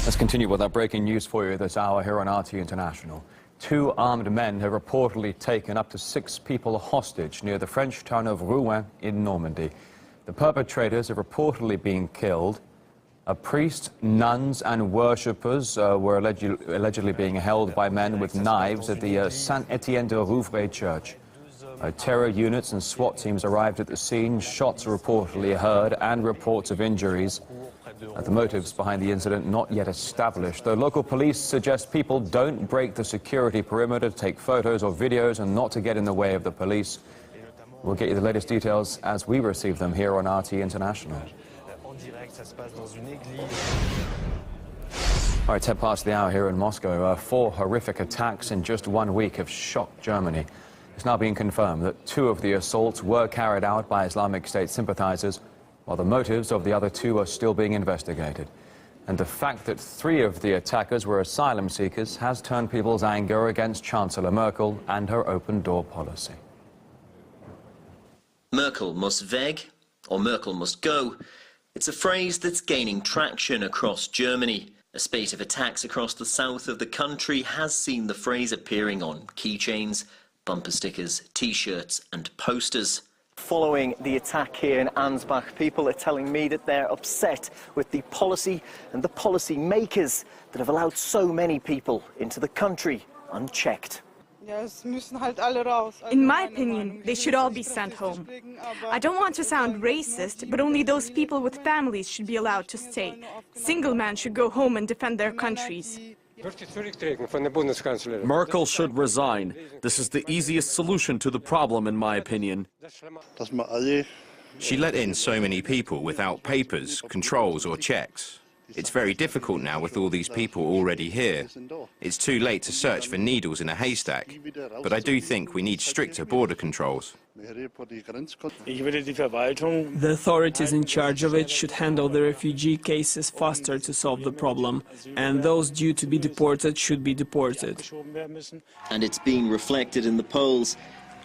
Let's continue with our breaking news for you this hour here on RT International. 2 armed men have reportedly taken up to 6 people hostage near the French town of Rouen in Normandy. The perpetrators have reportedly been killed. A priest, nuns and worshippers were allegedly being held by men with knives at the Saint-Étienne-de-Rouvray church. Terror units and SWAT teams arrived at the scene. Shots are reportedly heard and reports of injuries. The motives behind the incident not yet established, though local police suggest people don't break the security perimeter, take photos or videos, and not to get in the way of the police. We'll get you the latest details as we receive them here on RT International. All right, 10 past the hour here in Moscow. 4 horrific attacks in just 1 week have shocked Germany. It's now been confirmed that 2 of the assaults were carried out by Islamic State sympathizers, while the motives of the other 2 are still being investigated. And the fact that 3 of the attackers were asylum seekers has turned people's anger against Chancellor Merkel and her open-door policy. Merkel must weg, or Merkel must go. It's a phrase that's gaining traction across Germany. A spate of attacks across the south of the country has seen the phrase appearing on keychains, bumper stickers, T-shirts and posters. Following the attack here in Ansbach, people are telling me that they're upset with the policy and the policy makers that have allowed so many people into the country unchecked. In my opinion, they should all be sent home. I don't want to sound racist, but only those people with families should be allowed to stay. Single men should go home and defend their countries. Merkel should resign. This is the easiest solution to the problem, in my opinion. She let in so many people without papers, controls or checks. It's very difficult now with all these people already here. It's too late to search for needles in a haystack, but I do think we need stricter border controls. The authorities in charge of it should handle the refugee cases faster to solve the problem, and those due to be deported should be deported. And it's being reflected in the polls.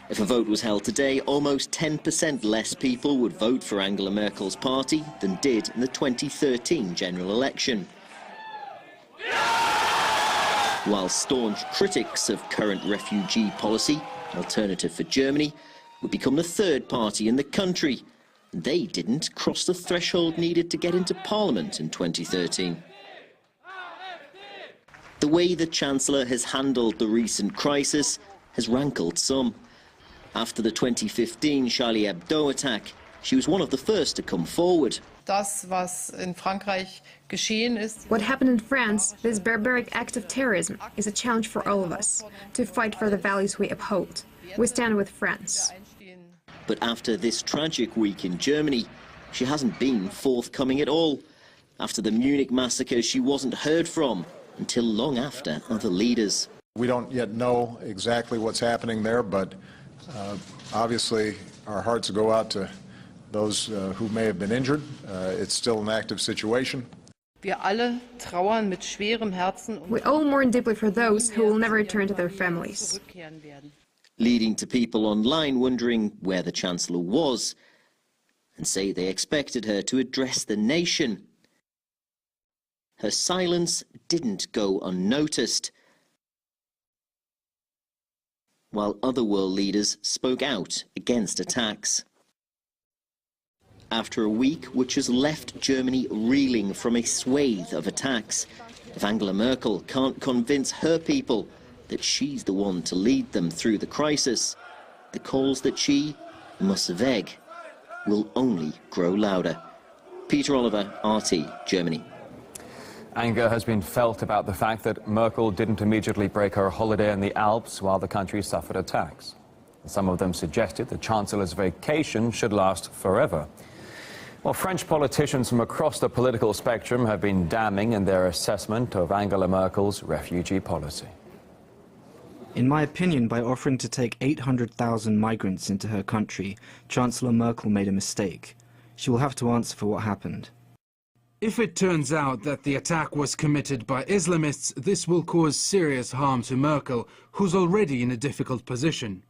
If a vote was held today, almost 10% less people would vote for Angela Merkel's party than did in the 2013 general election. While staunch critics of current refugee policy, Alternative for Germany, would become the 3rd party in the country. They didn't cross the threshold needed to get into Parliament in 2013. The way the Chancellor has handled the recent crisis has rankled some. After the 2015 Charlie Hebdo attack, she was one of the first to come forward. What happened in France, this barbaric act of terrorism, is a challenge for all of us to fight for the values we uphold. We stand with France. But after this tragic week in Germany, she hasn't been forthcoming at all. After the Munich massacre, she wasn't heard from until long after other leaders. We don't yet know exactly what's happening there, but obviously our hearts go out to those who may have been injured. It's still an active situation. We all mourn deeply for those who will never return to their families. Leading to people online wondering where the Chancellor was and say they expected her to address the nation. Her silence didn't go unnoticed, while other world leaders spoke out against attacks. After a week which has left Germany reeling from a swathe of attacks, if Angela Merkel can't convince her people that she's the one to lead them through the crisis, the calls that she must weg will only grow louder. Peter Oliver, RT, Germany. Anger has been felt about the fact that Merkel didn't immediately break her holiday in the Alps while the country suffered attacks. Some of them suggested the Chancellor's vacation should last forever. Well, French politicians from across the political spectrum have been damning in their assessment of Angela Merkel's refugee policy. In my opinion, by offering to take 800,000 migrants into her country, Chancellor Merkel made a mistake. She will have to answer for what happened. If it turns out that the attack was committed by Islamists, this will cause serious harm to Merkel, who's already in a difficult position.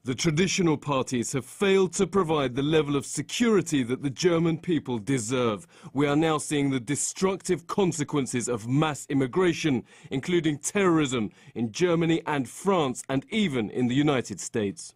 The traditional parties have failed to provide the level of security that the German people deserve. We are now seeing the destructive consequences of mass immigration, including terrorism in Germany and France and even in the United States.